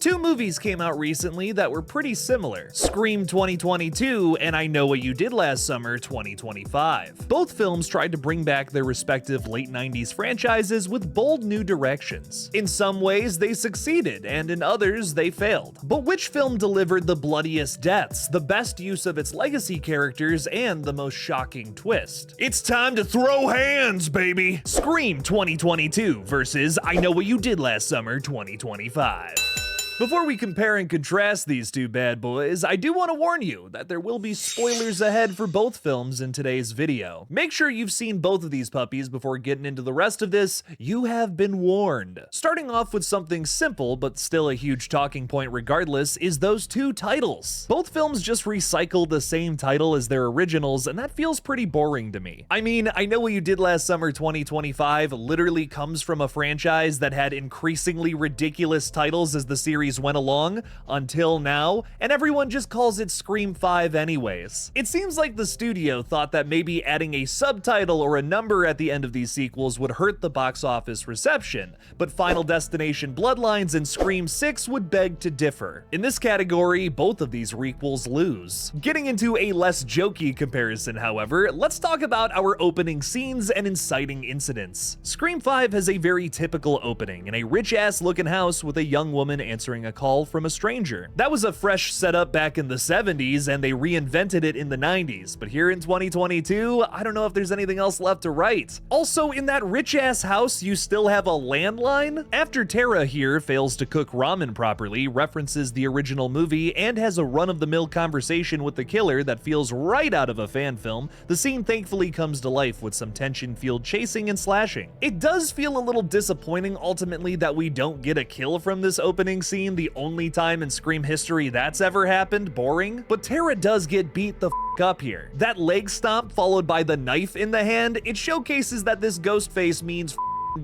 Two movies came out recently that were pretty similar: Scream 2022 and I Know What You Did Last Summer 2025. Both films tried to bring back their respective late 90s franchises with bold new directions. In some ways, they succeeded, and in others, they failed. But which film delivered the bloodiest deaths, the best use of its legacy characters, and the most shocking twist? It's time to throw hands, baby! Scream 2022 versus I Know What You Did Last Summer 2025. Before we compare and contrast these two bad boys, I do want to warn you that there will be spoilers ahead for both films in today's video. Make sure you've seen both of these puppies before getting into the rest of this. You have been warned. Starting off with something simple, but still a huge talking point regardless, is those two titles. Both films just recycle the same title as their originals, and that feels pretty boring to me. I mean, I Know What You Did Last Summer 2025 literally comes from a franchise that had increasingly ridiculous titles as the series went along until now, and everyone just calls it Scream 5 anyways. It seems like the studio thought that maybe adding a subtitle or a number at the end of these sequels would hurt the box office reception, but Final Destination Bloodlines and Scream 6 would beg to differ. In this category, both of these requels lose. Getting into a less jokey comparison, however, let's talk about our opening scenes and inciting incidents. Scream 5 has a very typical opening in a rich-ass looking house with a young woman answering a call from a stranger. That was a fresh setup back in the 70s, and they reinvented it in the 90s, but here in 2022, I don't know if there's anything else left to write. Also, in that rich-ass house, you still have a landline? After Tara here fails to cook ramen properly, references the original movie, and has a run-of-the-mill conversation with the killer that feels right out of a fan film, the scene thankfully comes to life with some tension-fueled chasing and slashing. It does feel a little disappointing ultimately that we don't get a kill from this opening scene, the only time in Scream history that's ever happened. Boring. But Tara does get beat the f up here. That leg stomp followed by the knife in the hand, it showcases that this ghost face means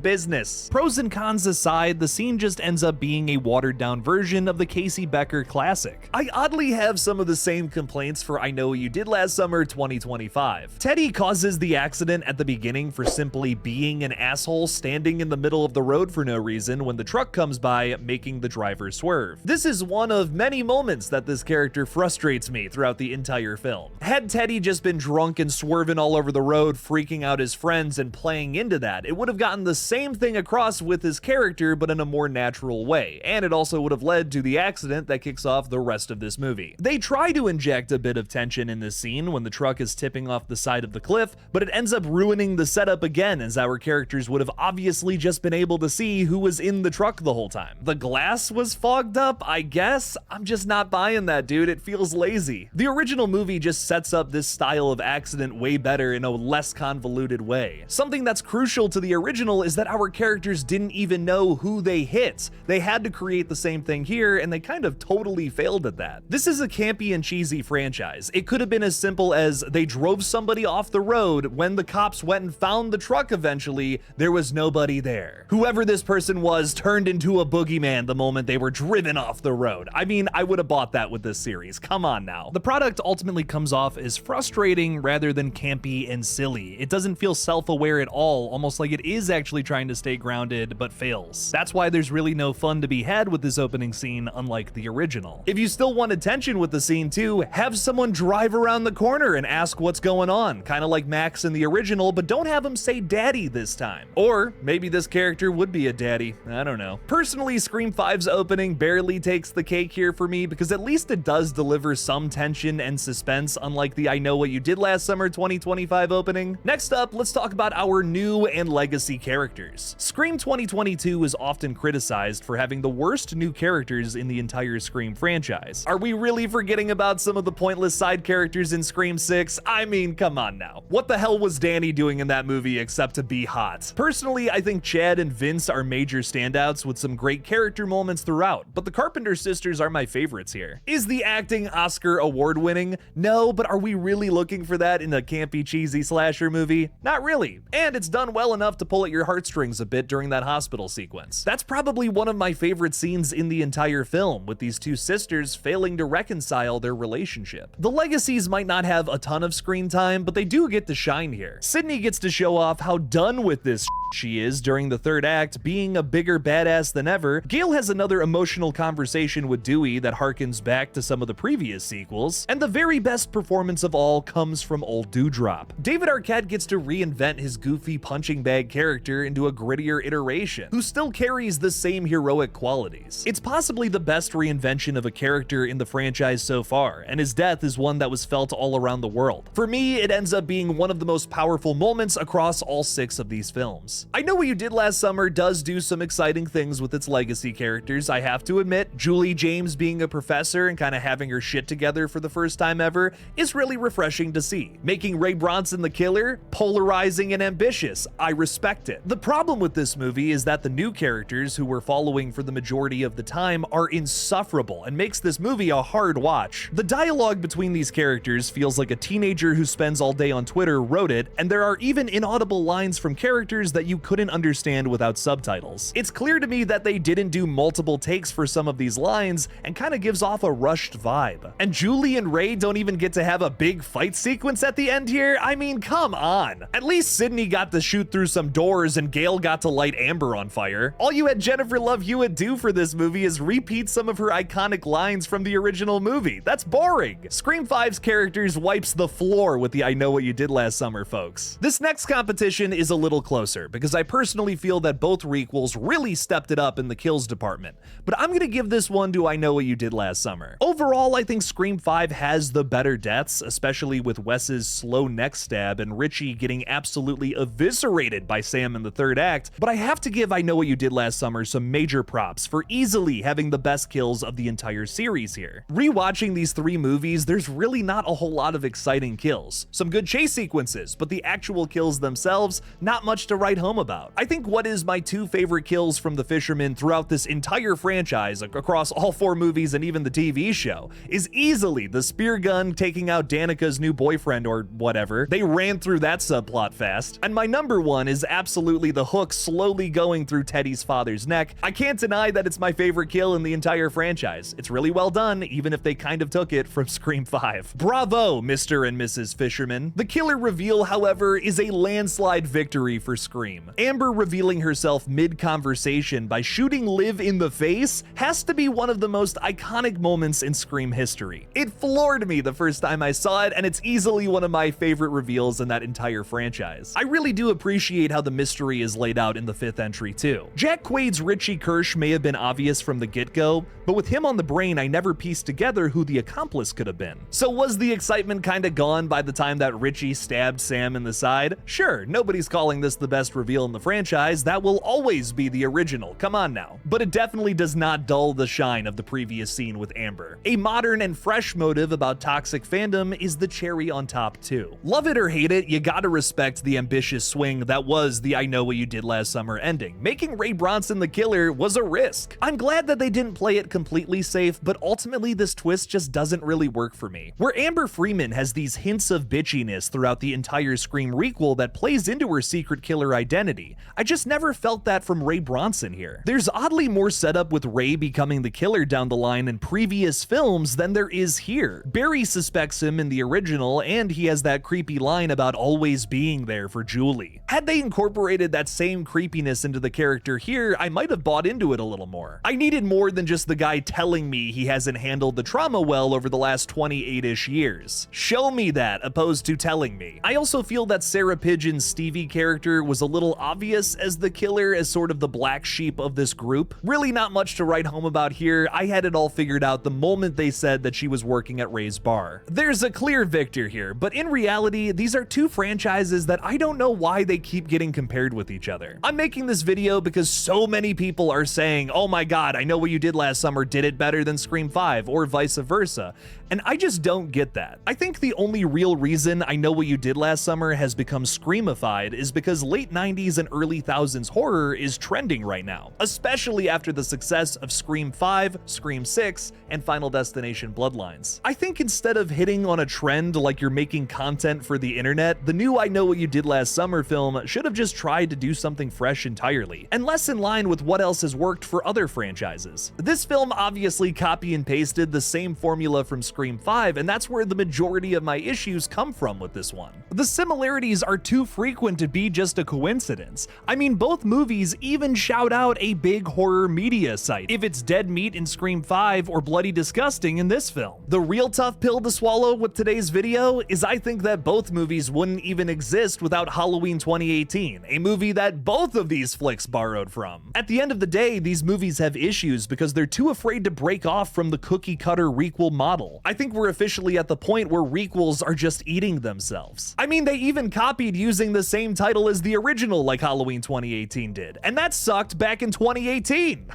business. Pros and cons aside, the scene just ends up being a watered down version of the Casey Becker classic. I oddly have some of the same complaints for I Know What You Did Last Summer 2025. Teddy causes the accident at the beginning for simply being an asshole standing in the middle of the road for no reason when the truck comes by, making the driver swerve. This is one of many moments that this character frustrates me throughout the entire film. Had Teddy just been drunk and swerving all over the road, freaking out his friends and playing into that, it would have gotten the same thing across with his character, but in a more natural way, and it also would have led to the accident that kicks off the rest of this movie. They try to inject a bit of tension in this scene when the truck is tipping off the side of the cliff, but it ends up ruining the setup again, as our characters would have obviously just been able to see who was in the truck the whole time. The glass was fogged up, I guess? I'm just not buying that, dude. It feels lazy. The original movie just sets up this style of accident way better in a less convoluted way. Something that's crucial to the original is that our characters didn't even know who they hit. They had to create the same thing here, and they kind of totally failed at that. This is a campy and cheesy franchise. It could have been as simple as they drove somebody off the road. When the cops went and found the truck eventually, there was nobody there. Whoever this person was turned into a boogeyman the moment they were driven off the road. I mean, I would have bought that with this series. Come on now. The product ultimately comes off as frustrating rather than campy and silly. It doesn't feel self-aware at all, almost like it is actually trying to stay grounded, but fails. That's why there's really no fun to be had with this opening scene, unlike the original. If you still want attention with the scene too, have someone drive around the corner and ask what's going on, kind of like Max in the original, but don't have him say daddy this time. Or maybe this character would be a daddy, I don't know. Personally, Scream 5's opening barely takes the cake here for me, because at least it does deliver some tension and suspense, unlike the I Know What You Did Last Summer 2025 opening. Next up, let's talk about our new and legacy characters. Scream 2022 is often criticized for having the worst new characters in the entire Scream franchise. Are we really forgetting about some of the pointless side characters in Scream 6? I mean, come on now. What the hell was Danny doing in that movie except to be hot? Personally, I think Chad and Vince are major standouts with some great character moments throughout, but the Carpenter sisters are my favorites here. Is the acting Oscar award winning? No, but are we really looking for that in a campy, cheesy slasher movie? Not really. And it's done well enough to pull at your heart heartstrings a bit during that hospital sequence. That's probably one of my favorite scenes in the entire film, with these two sisters failing to reconcile their relationship. The legacies might not have a ton of screen time, but they do get to shine here. Sydney gets to show off how done with this she is during the third act, being a bigger badass than ever. Gale has another emotional conversation with Dewey that harkens back to some of the previous sequels, and the very best performance of all comes from old Dewdrop. David Arquette gets to reinvent his goofy punching bag character into a grittier iteration, who still carries the same heroic qualities. It's possibly the best reinvention of a character in the franchise so far, and his death is one that was felt all around the world. For me, it ends up being one of the most powerful moments across all 6 of these films. I Know What You Did Last Summer does do some exciting things with its legacy characters, I have to admit. Julie James being a professor and kind of having her shit together for the first time ever is really refreshing to see. Making Ray Bronson the killer, polarizing and ambitious, I respect it. The problem with this movie is that the new characters who we're following for the majority of the time are insufferable and makes this movie a hard watch. The dialogue between these characters feels like a teenager who spends all day on Twitter wrote it, and there are even inaudible lines from characters that you couldn't understand without subtitles. It's clear to me that they didn't do multiple takes for some of these lines and kind of gives off a rushed vibe. And Julie and Ray don't even get to have a big fight sequence at the end here? I mean, come on. At least Sydney got to shoot through some doors and Gale got to light Amber on fire. All you had Jennifer Love Hewitt do for this movie is repeat some of her iconic lines from the original movie. That's boring. Scream 5's characters wipes the floor with the I Know What You Did Last Summer folks. This next competition is a little closer, because I personally feel that both requels really stepped it up in the kills department, but I'm gonna give this one to I Know What You Did Last Summer. Overall, I think Scream 5 has the better deaths, especially with Wes's slow neck stab and Richie getting absolutely eviscerated by Sam in the third act, but I have to give I Know What You Did Last Summer some major props for easily having the best kills of the entire series here. Rewatching these 3 movies, there's really not a whole lot of exciting kills. Some good chase sequences, but the actual kills themselves, not much to write home about. I think what is my 2 favorite kills from the Fisherman throughout this entire franchise, across all 4 movies and even the TV show, is easily the spear gun taking out Danica's new boyfriend or whatever. They ran through that subplot fast. And my number 1 is absolutely the hook slowly going through Teddy's father's neck. I can't deny that it's my favorite kill in the entire franchise. It's really well done, even if they kind of took it from Scream 5. Bravo, Mr. and Mrs. Fisherman. The killer reveal, however, is a landslide victory for Scream. Amber revealing herself mid-conversation by shooting Liv in the face has to be one of the most iconic moments in Scream history. It floored me the first time I saw it, and it's easily one of my favorite reveals in that entire franchise. I really do appreciate how the mystery is laid out in the 5th entry too. Jack Quaid's Richie Kirsch may have been obvious from the get-go, but with him on the brain, I never pieced together who the accomplice could have been. So was the excitement kinda gone by the time that Richie stabbed Sam in the side? Sure, nobody's calling this the best reveal in the franchise, that will always be the original, come on now. But it definitely does not dull the shine of the previous scene with Amber. A modern and fresh motive about toxic fandom is the cherry on top too. Love it or hate it, you gotta respect the ambitious swing that was the I Know What You Did Last Summer ending. Making Ray Bronson the killer was a risk. I'm glad that they didn't play it completely safe, but ultimately this twist just doesn't really work for me. Where Amber Freeman has these hints of bitchiness throughout the entire Scream requel that plays into her secret killer identity, I just never felt that from Ray Bronson here. There's oddly more setup with Ray becoming the killer down the line in previous films than there is here. Barry suspects him in the original, and he has that creepy line about always being there for Julie. Had they incorporated that same creepiness into the character here, I might have bought into it a little more. I needed more than just the guy telling me he hasn't handled the trauma well over the last 28-ish years. Show me that, opposed to telling me. I also feel that Sarah Pidgeon's Stevie character was a little obvious as the killer, as sort of the black sheep of this group. Really not much to write home about here. I had it all figured out the moment they said that she was working at Ray's bar. There's a clear victor here, but in reality, these are 2 franchises that I don't know why they keep getting compared with each other. I'm making this video because so many people are saying, oh my god, I Know What You Did Last Summer did it better than Scream 5, or vice versa, and I just don't get that. I think the only real reason I Know What You Did Last Summer has become Screamified is because late 90s and early thousands horror is trending right now, especially after the success of Scream 5, Scream 6, and Final Destination Bloodlines. I think instead of hitting on a trend like you're making content for the internet, the new I Know What You Did Last Summer film should have just tried tried to do something fresh entirely, and less in line with what else has worked for other franchises. This film obviously copy and pasted the same formula from Scream 5, and that's where the majority of my issues come from with this one. The similarities are too frequent to be just a coincidence. I mean, both movies even shout out a big horror media site, if it's dead meat in Scream 5 or bloody disgusting in this film. The real tough pill to swallow with today's video is I think that both movies wouldn't even exist without Halloween 2018, a movie that both of these flicks borrowed from. At the end of the day, these movies have issues because they're too afraid to break off from the cookie-cutter requel model. I think we're officially at the point where requels are just eating themselves. I mean, they even copied using the same title as the original like Halloween 2018 did, and that sucked back in 2018.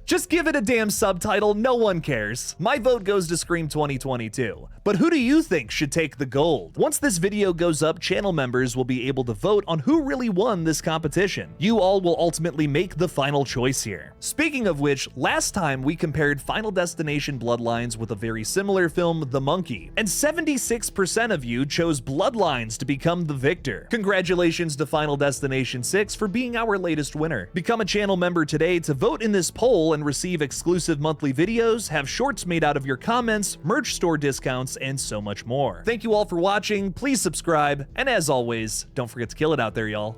Just give it a damn subtitle, no one cares. My vote goes to Scream 2022. But who do you think should take the gold? Once this video goes up, channel members will be able to vote on who really won this competition. You all will ultimately make the final choice here. Speaking of which, last time we compared Final Destination Bloodlines with a very similar film, The Monkey, and 76% of you chose Bloodlines to become the victor. Congratulations to Final Destination 6 for being our latest winner. Become a channel member today to vote in this poll and receive exclusive monthly videos, have shorts made out of your comments, merch store discounts, and so much more. Thank you all for watching, please subscribe, and as always, don't forget to kill it out there, y'all.